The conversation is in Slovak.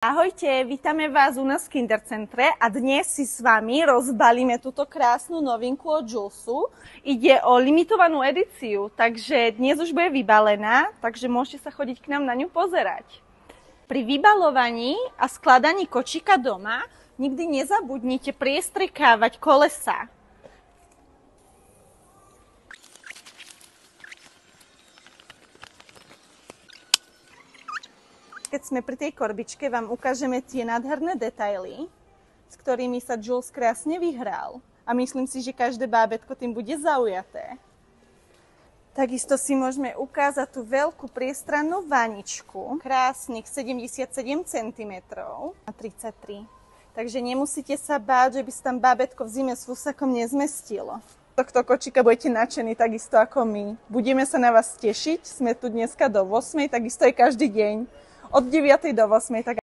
Ahojte, vítame vás u nás v Kindercentre a dnes si s vami rozbalíme túto krásnu novinku od Julesu. Ide o limitovanú edíciu, takže dnes už bude vybalená, takže môžete sa chodiť k nám na ňu pozerať. Pri vybalovaní a skladaní kočíka doma nikdy nezabudnite priestrikávať kolesa. Keď sme pri tej korbičke, vám ukážeme tie nádherné detaily, s ktorými sa Jules krásne vyhral. A myslím si, že každé bábätko tým bude zaujaté. Takisto si môžeme ukázať tú veľkú priestrannú vaničku, krásnych 77 cm a 33. Takže nemusíte sa báť, že by sa tam bábätko v zime s fusakom nezmestilo. Tohto kočíka budete nadšení takisto ako my. Budeme sa na vás tešiť, sme tu dneska do 8, takisto aj každý deň. Od 9. do 8. tak